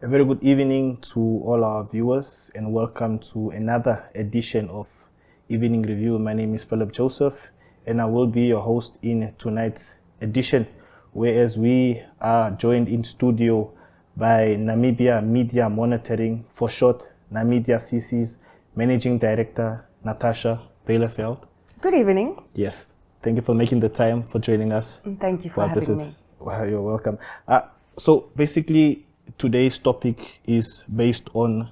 A very good evening to all our viewers and welcome to another edition of Evening Review. My name is Philip Joseph and I will be your host in tonight's edition, whereas we are joined in studio by Namibia Media Monitoring, for short NaMedia CC's Managing Director Natasja Beyleveld. Good evening. Yes, thank you for making the time for joining us. Thank you for having me. Well, you're welcome. So basically, today's topic is based on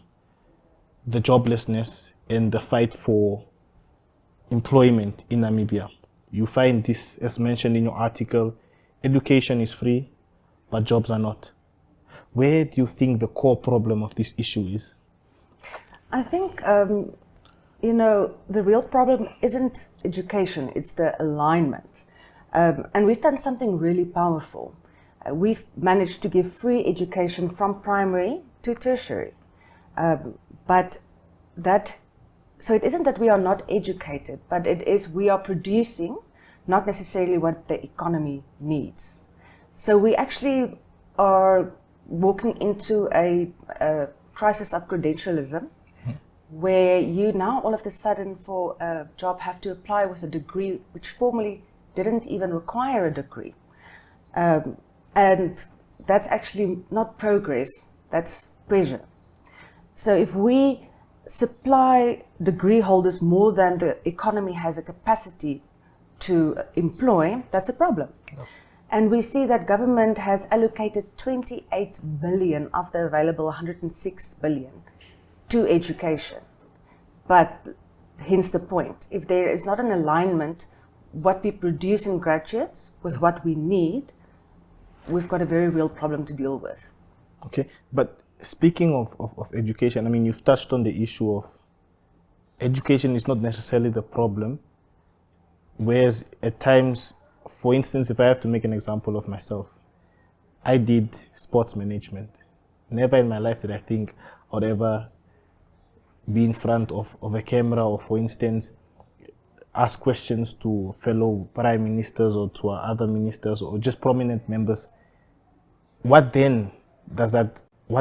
the joblessness and the fight for employment in Namibia. You find this, as mentioned in your article, education is free, but jobs are not. Where do you think the core problem of this issue is? I think, the real problem isn't education, it's the alignment. And we've done something really powerful. We've managed to give free education from primary to tertiary. So it isn't that we are not educated, but it is we are producing not necessarily what the economy needs. So we actually are walking into a crisis of credentialism, where you now all of a sudden for a job have to apply with a degree which formerly didn't even require a degree. And that's actually not progress, that's pressure. So if we supply degree holders more than the economy has a capacity to employ, that's a problem. Yep. And we see that government has allocated 28 billion of the available 106 billion to education. But hence the point, if there is not an alignment, what we produce in graduates with what we need, we've got a very real problem to deal with. Okay, but speaking of education, I mean, you've touched on the issue of education is not necessarily the problem, whereas at times, for instance, if I have to make an example of myself, I did sports management. Never in my life did I think I would ever be in front of a camera or, for instance, ask questions to fellow prime ministers or to other ministers or just prominent members. What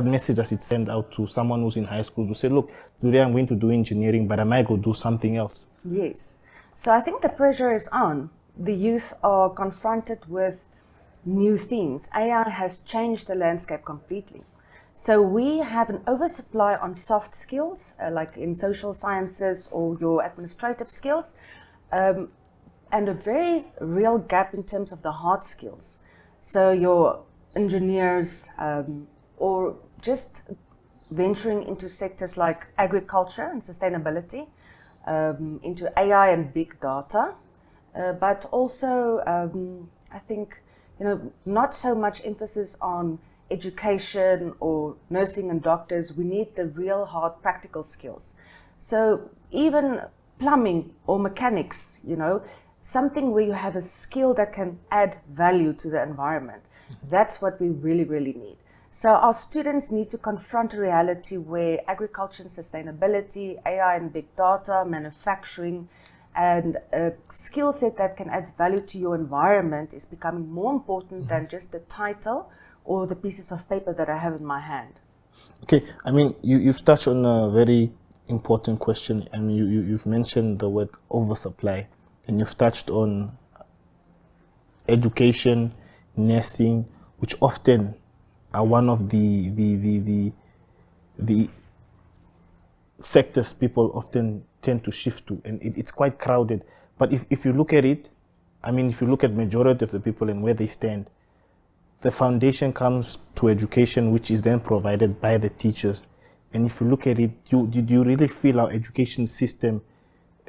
message does it send out to someone who's in high school to say, look, today I'm going to do engineering, but I might go do something else? Yes. So I think the pressure is on. The youth are confronted with new themes. AI has changed the landscape completely. So we have an oversupply on soft skills, like in social sciences or your administrative skills, and a very real gap in terms of the hard skills. So your engineers or just venturing into sectors like agriculture and sustainability, into AI and big data, but also I think not so much emphasis on education or nursing and doctors. We need the real hard practical skills. So even plumbing or mechanics, something where you have a skill that can add value to the environment. That's what we really, really need. So our students need to confront a reality where agriculture and sustainability, AI and big data, manufacturing, and a skill set that can add value to your environment is becoming more important than just the title or the pieces of paper that I have in my hand. Okay, I mean, you've touched on a very important question. I mean, you've mentioned the word oversupply, and you've touched on education, nursing, which often are one of the sectors people often tend to shift to, and it's quite crowded. But if you look at it, I mean, if you look at majority of the people and where they stand, the foundation comes to education, which is then provided by the teachers. And if you look at it, do you really feel our education system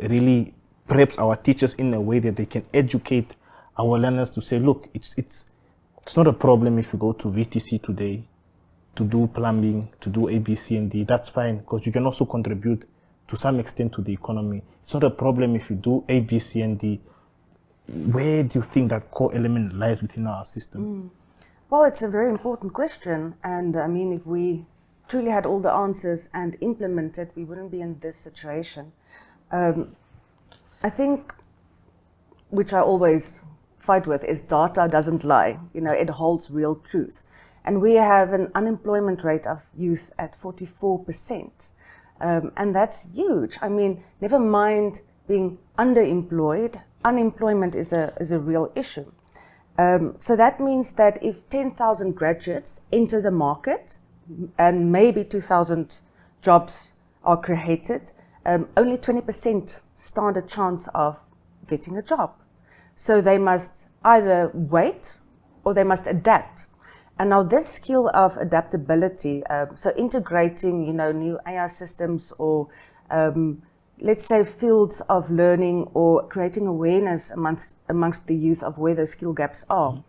really preps our teachers in a way that they can educate our learners to say, look, it's not a problem if you go to VTC today to do plumbing, to do A, B, C, and D. That's fine, because you can also contribute to some extent to the economy. It's not a problem if you do A, B, C, and D. Where do you think that core element lies within our system? Well, it's a very important question. And I mean, if we truly had all the answers and implemented, we wouldn't be in this situation. I think, which I always fight with, is data doesn't lie. It holds real truth. And we have an unemployment rate of youth at 44%. And that's huge. I mean, never mind being underemployed, unemployment is a real issue. So that means that if 10,000 graduates enter the market and maybe 2,000 jobs are created, only 20% stand a chance of getting a job. So they must either wait or they must adapt. And now this skill of adaptability, so integrating, new AI systems or let's say fields of learning or creating awareness amongst the youth of where those skill gaps are.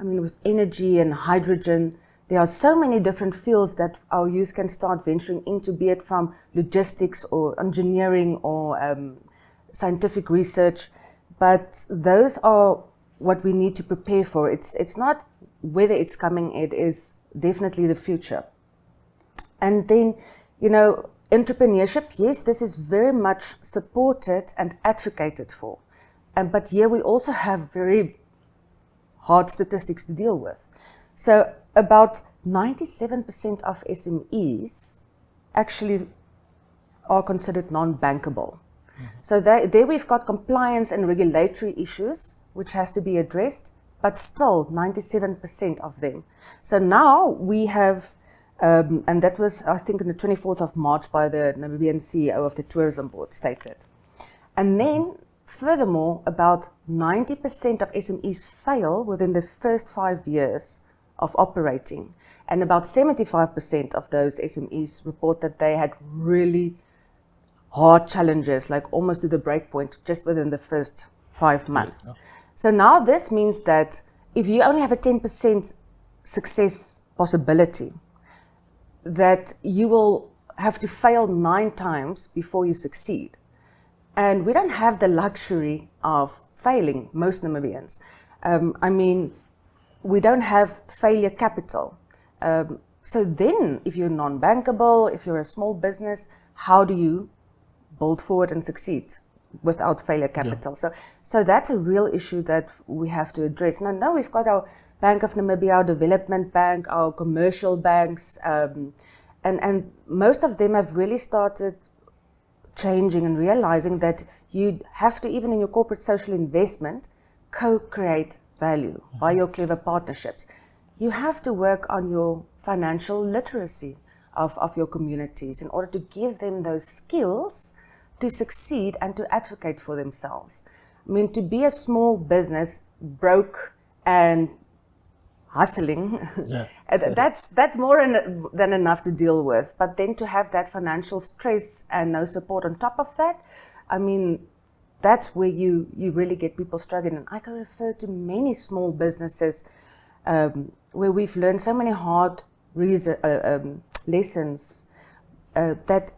I mean, with energy and hydrogen, there are so many different fields that our youth can start venturing into, be it from logistics or engineering or scientific research. But those are what we need to prepare for. It's not whether it's coming, it is definitely the future. And then, entrepreneurship, yes, this is very much supported and advocated for. But here we also have very hard statistics to deal with. So about 97% of SMEs actually are considered non-bankable. So there we've got compliance and regulatory issues, which has to be addressed, but still 97% of them. So now we have, and that was, I think, on the 24th of March by the Namibian CEO of the Tourism Board stated. And then, furthermore, about 90% of SMEs fail within the first 5 years of operating. And about 75% of those SMEs report that they had really hard challenges, like almost to the break point, just within the first 5 months. Yes. So now this means that if you only have a 10% success possibility, that you will have to fail 9 times before you succeed. And we don't have the luxury of failing, most Namibians. We don't have failure capital. So then, if you're non-bankable, if you're a small business, how do you build forward and succeed without failure capital? Yeah. So that's a real issue that we have to address. Now we've got our Bank of Namibia, our Development Bank, our commercial banks, and most of them have really started changing and realizing that you have to, even in your corporate social investment, co-create value by your clever partnerships. You have to work on your financial literacy of your communities in order to give them those skills to succeed and to advocate for themselves. I mean, to be a small business, broke and hustling, that's more than enough to deal with. But then to have that financial stress and no support on top of that, I mean, that's where you really get people struggling. And I can refer to many small businesses where we've learned so many hard lessons that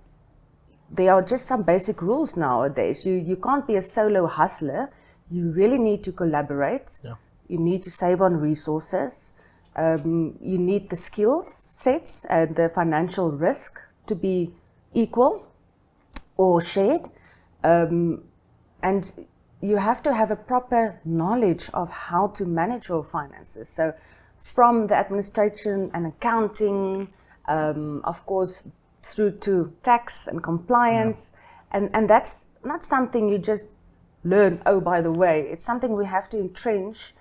there are just some basic rules nowadays. You can't be a solo hustler. You really need to collaborate. Yeah. You need to save on resources. You need the skills sets and the financial risk to be equal or shared. And you have to have a proper knowledge of how to manage your finances. So from the administration and accounting, of course, through to tax and compliance. Yeah. And that's not something you just learn, oh, by the way. It's something we have to entrench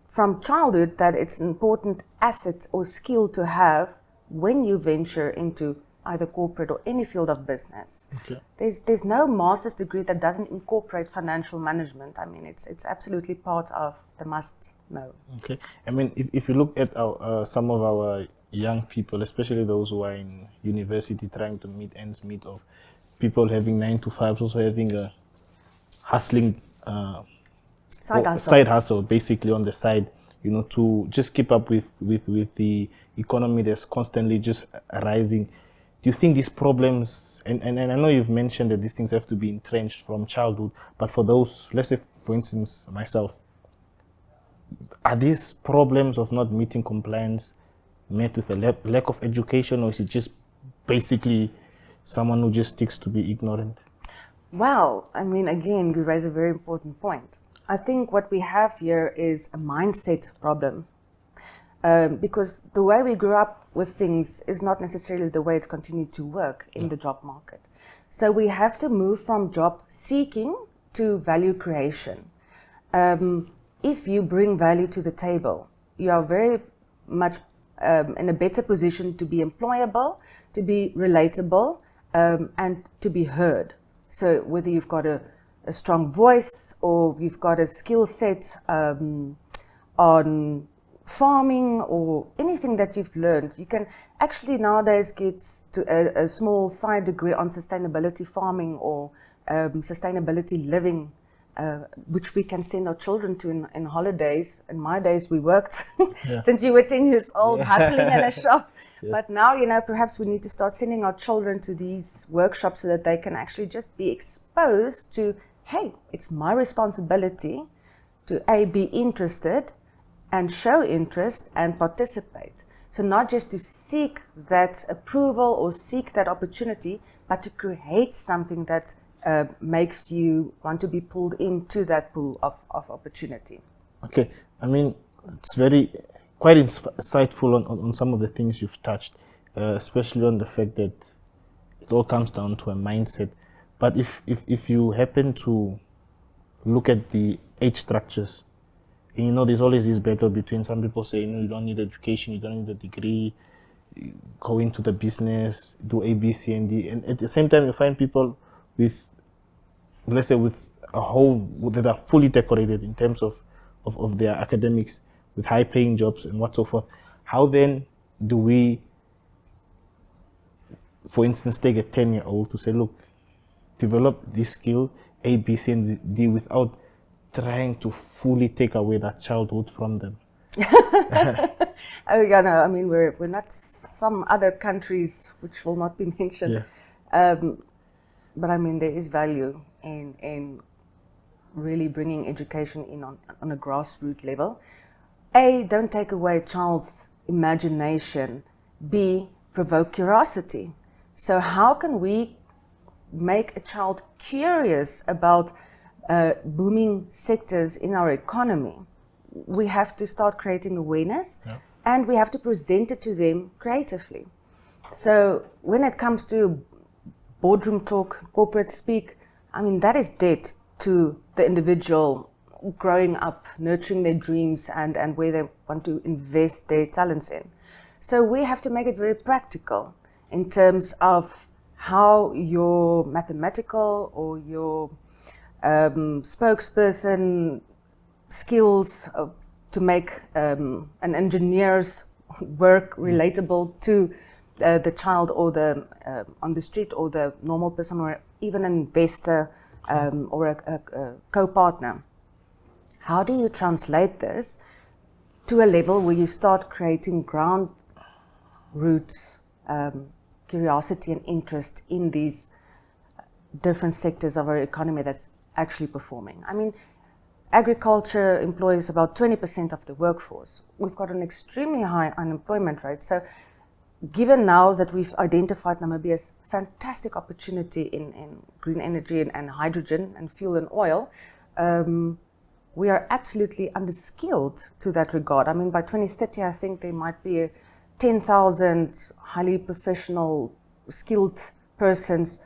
from childhood, that it's an important asset or skill to have when you venture into either corporate or any field of business. Okay. There's no master's degree that doesn't incorporate financial management. I mean, it's absolutely part of the must know. Okay. I mean, if you look at our some of our young people, especially those who are in university trying to meet ends meet, of people having 9 to 5, also having a hustling side hustle basically on the side, to just keep up with the economy that's constantly just rising. Do you think these problems, and I know you've mentioned that these things have to be entrenched from childhood, but for those, let's say for instance myself, are these problems of not meeting compliance met with a lack of education, or is it just basically someone who just sticks to be ignorant? Well, I mean, again, you raise a very important point. I think what we have here is a mindset problem. because the way we grew up with things is not necessarily the way it's continued to work in the job market. So we have to move from job seeking to value creation. If you bring value to the table, you are very much in a better position to be employable, to be relatable, and to be heard. So whether you've got a strong voice or you've got a skill set on farming or anything that you've learned, you can actually nowadays get to a small side degree on sustainability farming or sustainability living, which we can send our children to in holidays. In my days, we worked since you were 10 years old, hustling in a shop. Yes. But now, perhaps we need to start sending our children to these workshops so that they can actually just be exposed to, hey, it's my responsibility to be interested and show interest and participate. So not just to seek that approval or seek that opportunity, but to create something that makes you want to be pulled into that pool of opportunity. Okay, I mean, it's quite insightful on some of the things you've touched, especially on the fact that it all comes down to a mindset. But if you happen to look at the age structures, and there's always this battle between some people saying, you don't need education, you don't need a degree, go into the business, do A, B, C, and D. And at the same time, you find people with, let's say, with a whole, that are fully decorated in terms of their academics, with high-paying jobs and what so forth. How then do we, for instance, take a 10-year-old to say, look, develop this skill, A, B, C, and D, without trying to fully take away that childhood from them? Oh, yeah, no, I mean, we're not some other countries which will not be mentioned. Yeah. But I mean, there is value in really bringing education in on a grassroots level. A, don't take away a child's imagination. B, provoke curiosity. So how can we make a child curious about booming sectors in our economy? We have to start creating awareness, and we have to present it to them creatively. So when it comes to boardroom talk, corporate speak, I mean, that is dead to the individual growing up, nurturing their dreams and where they want to invest their talents in. So we have to make it very practical in terms of how your mathematical or your spokesperson skills to make an engineer's work relatable to the child or the on the street or the normal person or even an investor or a co-partner. How do you translate this to a level where you start creating ground roots, curiosity and interest in these different sectors of our economy that's actually performing? I mean, agriculture employs about 20% of the workforce. We've got an extremely high unemployment rate. So given now that we've identified Namibia's fantastic opportunity in green energy and hydrogen and fuel and oil, we are absolutely underskilled to that regard. I mean, by 2030, I think there might be 10,000 highly professional, skilled persons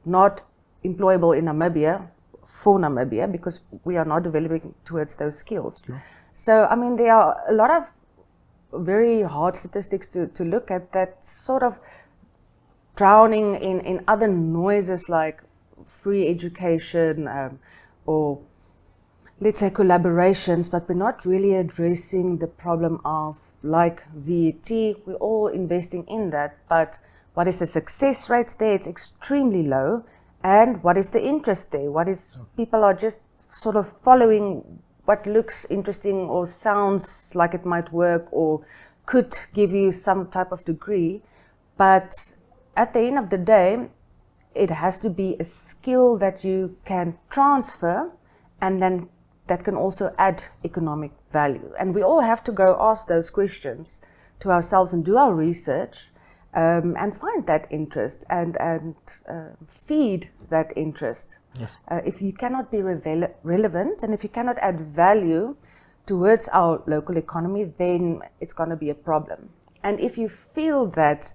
not employable in Namibia, for Namibia, because we are not developing towards those skills. Sure. So, I mean, there are a lot of very hard statistics to look at that sort of drowning in other noises like free education or let's say collaborations, but we're not really addressing the problem of like VAT. We're all investing in that, but what is the success rate there? It's extremely low. And what is the interest there? People are just sort of following what looks interesting or sounds like it might work or could give you some type of degree. But at the end of the day, it has to be a skill that you can transfer and then that can also add economic value. And we all have to go ask those questions to ourselves and do our research and find that interest and feed that interest. Yes. If you cannot be relevant and if you cannot add value towards our local economy, then it's going to be a problem. And if you feel that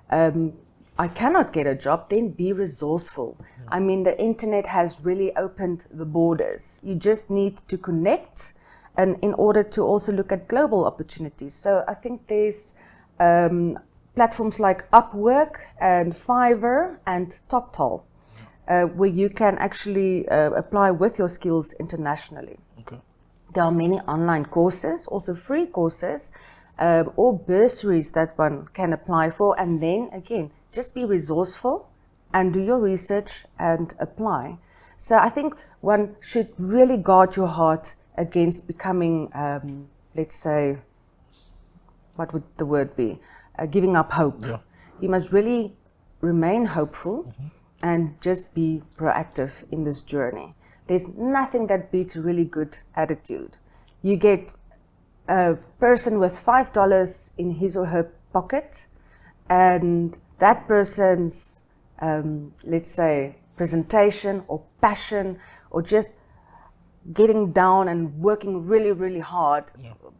I cannot get a job, then be resourceful. I mean, the internet has really opened the borders. You just need to connect, and in order to also look at global opportunities. So I think there's platforms like Upwork and Fiverr and TopTal, where you can actually apply with your skills internationally. Okay. There are many online courses, also free courses, or bursaries that one can apply for. And then again, just be resourceful and do your research and apply. So I think one should really guard your heart against becoming, let's say, what would the word be? Giving up hope. Yeah. You must really remain hopeful and just be proactive in this journey. There's nothing that beats a really good attitude. You get a person with $5 in his or her pocket, and that person's, let's say, presentation or passion or just getting down and working really, really hard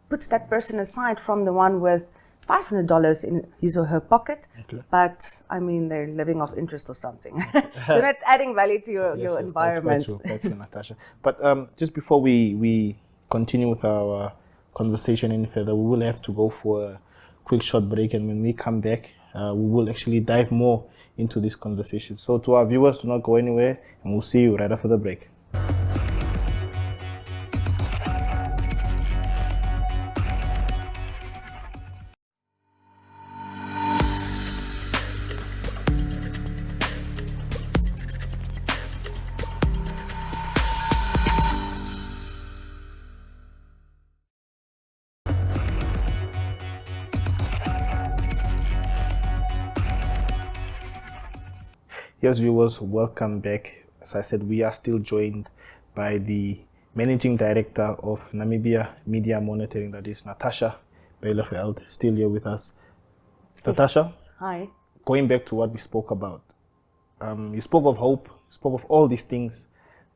puts that person aside from the one with $500 in his or her pocket. Okay. But I mean, they're living off interest or something. You're not adding value to your environment. That's true, Natasja. But just before we continue with our conversation any further, we will have to go for a quick short break, and when we come back, we will actually dive more into this conversation. So to our viewers, do not go anywhere, and we'll see you right after the break. Yes, viewers, welcome back. As I said, we are still joined by the Managing Director of NaMedia Media Monitoring, that is Natasja Beyleveld, still here with us. Yes. Natasja, hi. Going back to what we spoke about, you spoke of hope, you spoke of all these things,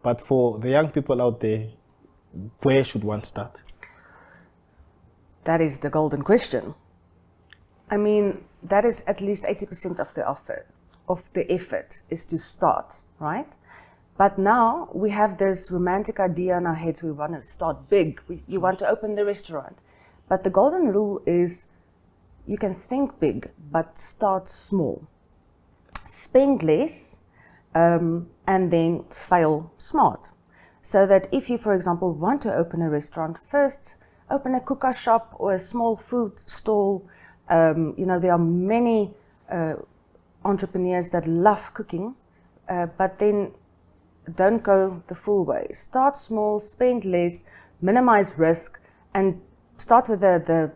but for the young people out there, where should one start? That is the golden question. I mean, that is at least 80% of the offer. Of the effort is to start, right? But now we have this romantic idea in our heads. We want to start big. You want to open the restaurant. But the golden rule is you can think big, but start small. Spend less, and then fail smart. So that if you, for example, want to open a restaurant, first open a cooker shop or a small food stall. There are many entrepreneurs that love cooking, but then don't go the full way. Start small, spend less, minimize risk, and start with the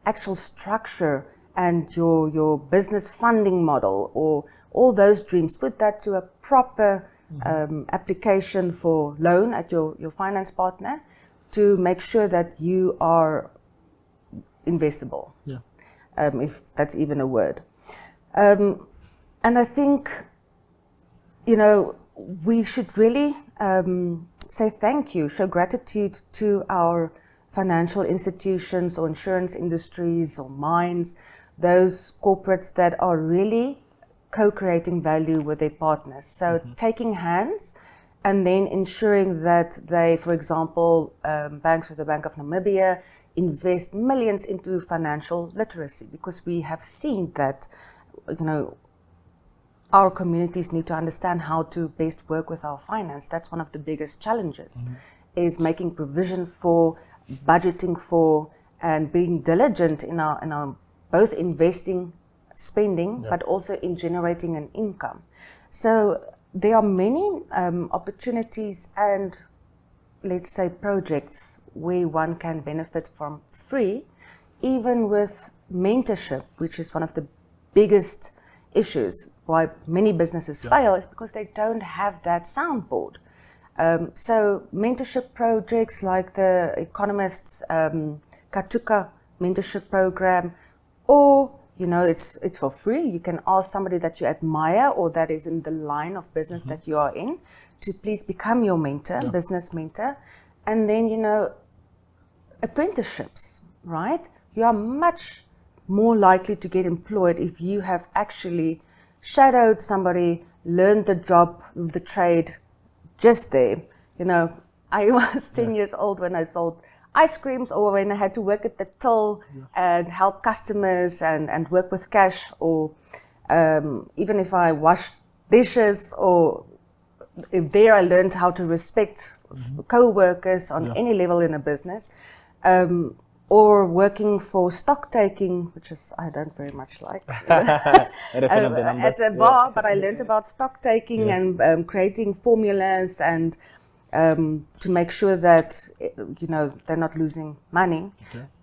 actual structure and your business funding model or all those dreams. Put that to a proper application for loan at your finance partner to make sure that you are investable, if that's even a word. And I think, we should really say thank you, show gratitude to our financial institutions or insurance industries or mines, those corporates that are really co-creating value with their partners. So taking hands and then ensuring that they, for example, banks with the Bank of Namibia invest millions into financial literacy, because we have seen that, our communities need to understand how to best work with our finance. That's one of the biggest challenges, is making provision for, budgeting for, and being diligent in our both investing, spending, but also in generating an income. So there are many opportunities and, let's say, projects where one can benefit from free, even with mentorship, which is one of the biggest issues why many businesses fail, is because they don't have that soundboard. So mentorship projects like the Economist's Katuka mentorship program, or it's for free. You can ask somebody that you admire or that is in the line of business that you are in to please become your mentor, business mentor, and then apprenticeships, right? You are much more likely to get employed if you have actually shadowed somebody, learned the job, the trade just there. You know, I was 10 years old when I sold ice creams, or when I had to work at the till and help customers and work with cash, or even if I washed dishes, or if there I learned how to respect co-workers on any level in a business, or working for stock taking, which is I don't very much like. At a bar, but I learned about stock taking and creating formulas and to make sure that they're not losing money.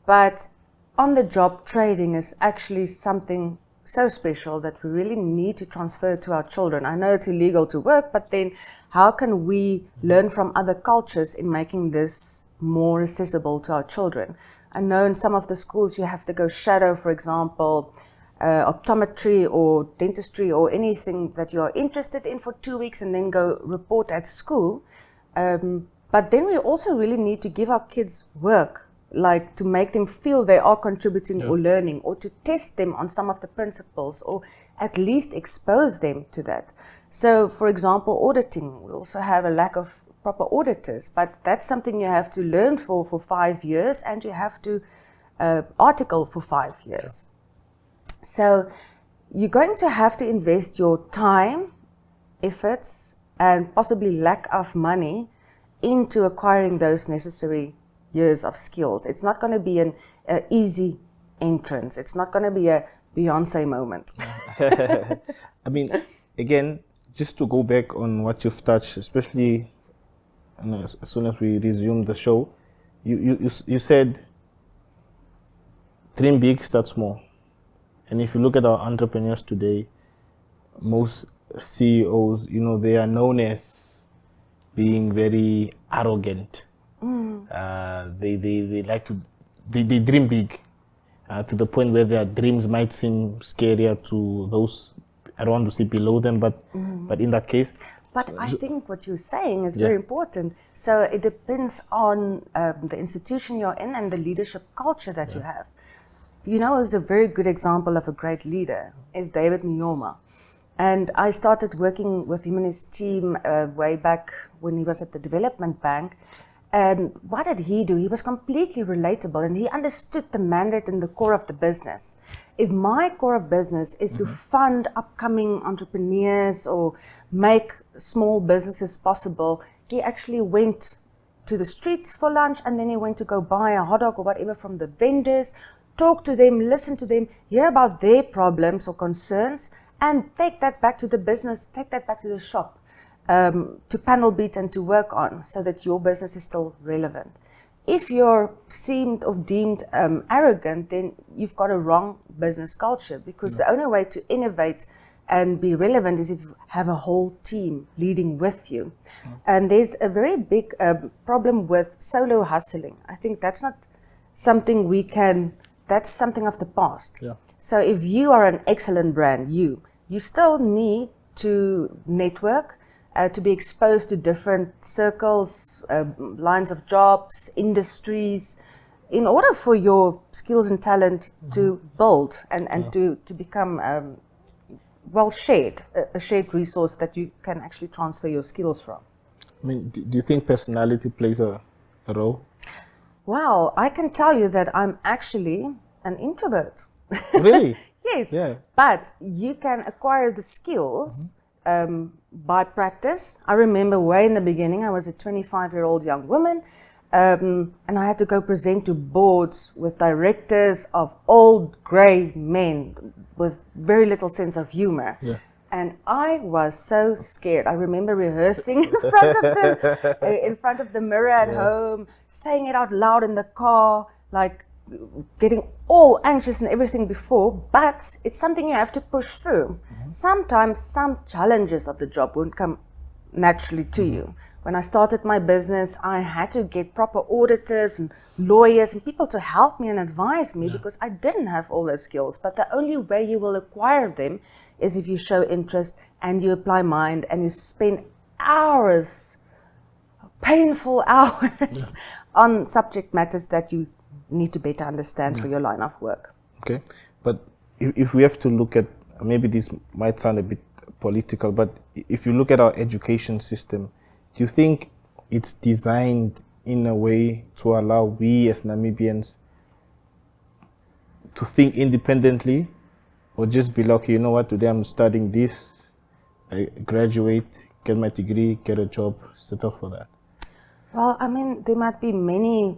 But on the job trading is actually something so special that we really need to transfer to our children. I know it's illegal to work, but then how can we learn from other cultures in making this more accessible to our children? I know in some of the schools you have to go shadow, for example, optometry or dentistry or anything that you're interested in for 2 weeks and then go report at school. But then we also really need to give our kids work, like to make them feel they are contributing or learning, or to test them on some of the principles, or at least expose them to that. So, for example, auditing, we also have a lack of proper auditors, but that's something you have to learn for 5 years, and you have to article for 5 years. So you're going to have to invest your time, efforts, and possibly lack of money into acquiring those necessary years of skills. It's not going to be an easy entrance. It's not going to be a Beyonce moment. I mean, again, just to go back on what you've touched, especially as soon as we resume the show, you said dream big, start small. And if you look at our entrepreneurs today, most CEOs, they are known as being very arrogant. They like to, they dream big to the point where their dreams might seem scarier to those, I don't want to say below them, but in that case. But I think what you're saying is very important. So it depends on the institution you're in and the leadership culture that you have. Is a very good example of a great leader is David Nyoma. And I started working with him and his team way back when he was at the Development Bank. And what did he do? He was completely relatable, and he understood the mandate and the core of the business. If my core of business is to fund upcoming entrepreneurs or make small businesses possible, he actually went to the streets for lunch, and then he went to go buy a hot dog or whatever from the vendors, talk to them, listen to them, hear about their problems or concerns, and take that back to the business, take that back to the shop. To panel beat and to work on, so that your business is still relevant. If you're seemed or deemed arrogant, then you've got a wrong business culture, because the only way to innovate and be relevant is if you have a whole team leading with you. And there's a very big problem with solo hustling. I think that's not something that's something of the past. So if you are an excellent brand, you still need to network, to be exposed to different circles, lines of jobs, industries, in order for your skills and talent to build and to become shared, a shared resource that you can actually transfer your skills from. I mean, do you think personality plays a role? Well, I can tell you that I'm actually an introvert. Really? Yes. Yeah. But you can acquire the skills by practice. I remember way in the beginning, I was a 25-year-old young woman, and I had to go present to boards with directors of old grey men with very little sense of humor. And I was so scared. I remember rehearsing in front of the mirror at home, saying it out loud in the car, like getting all anxious and everything before, but it's something you have to push through. Sometimes some challenges of the job won't come naturally to you. When I started my business, I had to get proper auditors and lawyers and people to help me and advise me because I didn't have all those skills. But the only way you will acquire them is if you show interest and you apply mind and you spend hours, painful hours, on subject matters that you need to better understand for your line of work. Okay, but if we have to look at, maybe this might sound a bit political, but if you look at our education system, do you think it's designed in a way to allow we as Namibians to think independently, or just be like, okay, you know what, today I'm studying this, I graduate, get my degree, get a job, settle for that? Well, I mean, there might be many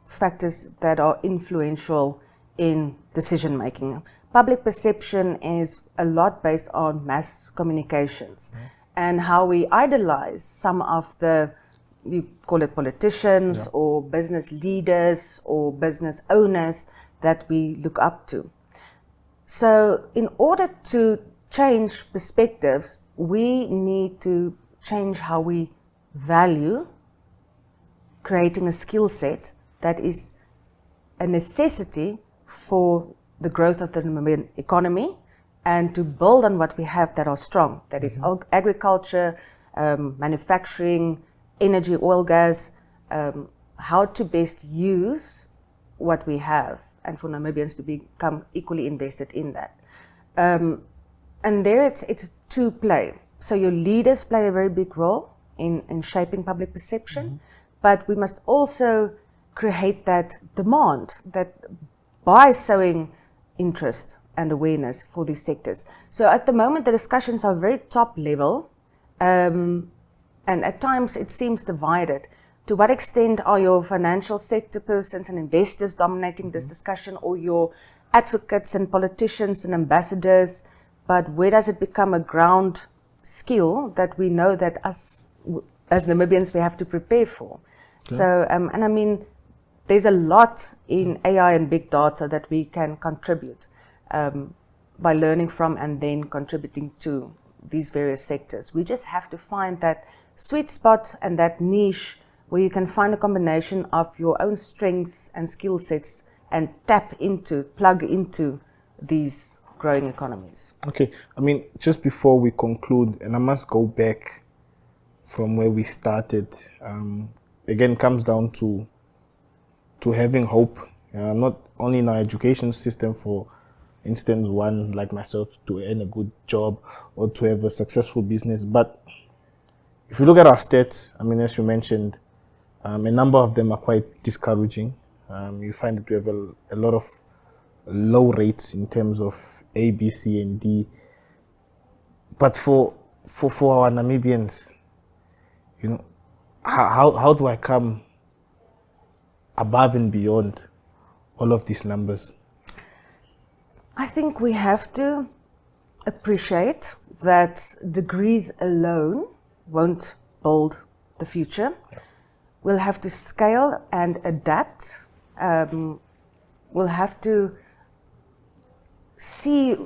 factors that are influential in decision making. Public perception is a lot based on mass communications and how we idolize some of the, you call it politicians or business leaders or business owners that we look up to. So in order to change perspectives, we need to change how we value creating a skill set that is a necessity for the growth of the Namibian economy, and to build on what we have that are strong, that is agriculture, manufacturing, energy, oil, gas, how to best use what we have, and for Namibians to become equally invested in that. And there it's two play. So your leaders play a very big role in shaping public perception, but we must also create that demand that by sowing interest and awareness for these sectors. So at the moment the discussions are very top level, and at times it seems divided. To what extent are your financial sector persons and investors dominating this discussion, or your advocates and politicians and ambassadors? But where does it become a ground skill that we know that us as Namibians we have to prepare for? Okay. So, and I mean, there's a lot in AI and big data that we can contribute by learning from and then contributing to these various sectors. We just have to find that sweet spot and that niche where you can find a combination of your own strengths and skill sets and plug into these growing economies. Okay, I mean, just before we conclude, and I must go back from where we started, again, comes down to having hope, not only in our education system, for instance, one like myself to earn a good job or to have a successful business, but if you look at our stats, I mean, as you mentioned, a number of them are quite discouraging. You find that we have a lot of low rates in terms of A, B, C, and D. But for our Namibians, you know, how do I come above and beyond all of these numbers? I think we have to appreciate that degrees alone won't build the future. Yeah. We'll have to scale and adapt. We'll have to see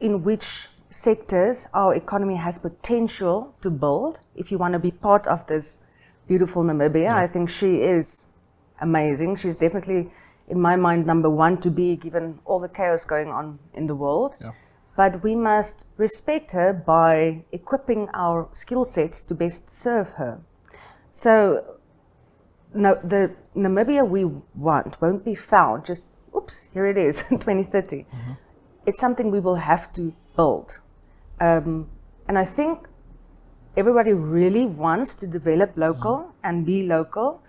in which sectors our economy has potential to build. If you want to be part of this beautiful Namibia, I think she is amazing. She's definitely, in my mind, number one to be, given all the chaos going on in the world. Yeah. But we must respect her by equipping our skill sets to best serve her. So the Namibia we want won't be found just, oops, here it is, in 2030. It's something we will have to build. And I think everybody really wants to develop local and be local,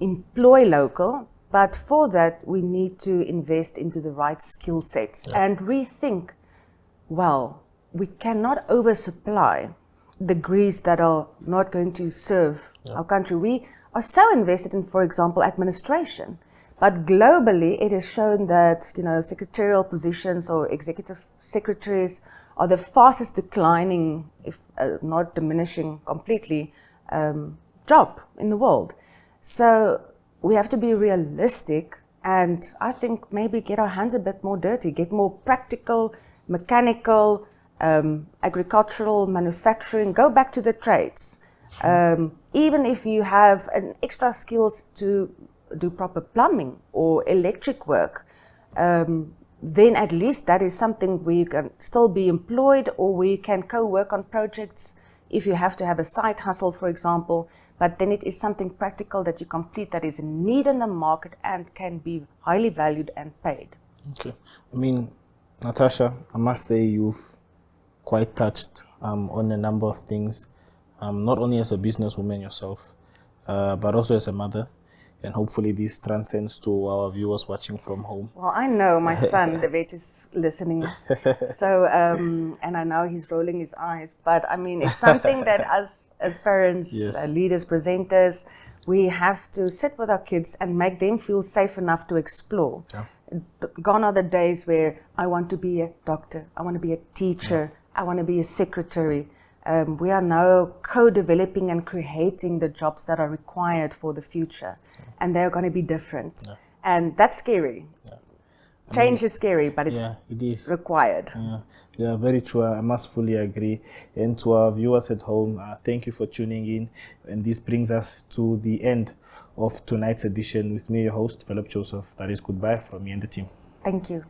employ local, but for that we need to invest into the right skill sets and rethink, well, we cannot oversupply degrees that are not going to serve our country. We are so invested in, for example, administration, but globally it is shown that, you know, secretarial positions or executive secretaries are the fastest declining, if not diminishing completely, job in the world. So we have to be realistic, and I think maybe get our hands a bit more dirty, get more practical, mechanical, agricultural, manufacturing, go back to the trades. Even if you have an extra skills to do proper plumbing or electric work, then at least that is something where you can still be employed, or where you can co-work on projects if you have to have a side hustle, for example, but then it is something practical that you complete that is in need in the market and can be highly valued and paid. Okay. I mean, Natasja, I must say you've quite touched on a number of things, not only as a businesswoman yourself, but also as a mother. And hopefully this transcends to our viewers watching from home. Well, I know my son, the vet, is listening. So, and I know he's rolling his eyes. But I mean, it's something that as parents, Yes. Leaders, presenters, we have to sit with our kids and make them feel safe enough to explore. Yeah. Gone are the days where I want to be a doctor, I want to be a teacher, I want to be a secretary. We are now co-developing and creating the jobs that are required for the future, and they're going to be different. Yeah. And that's scary. Yeah. Change is scary, but it's it is required. Yeah, very true. I must fully agree. And to our viewers at home, thank you for tuning in. And this brings us to the end of tonight's edition with me, your host, Philip Joseph. That is goodbye from me and the team. Thank you.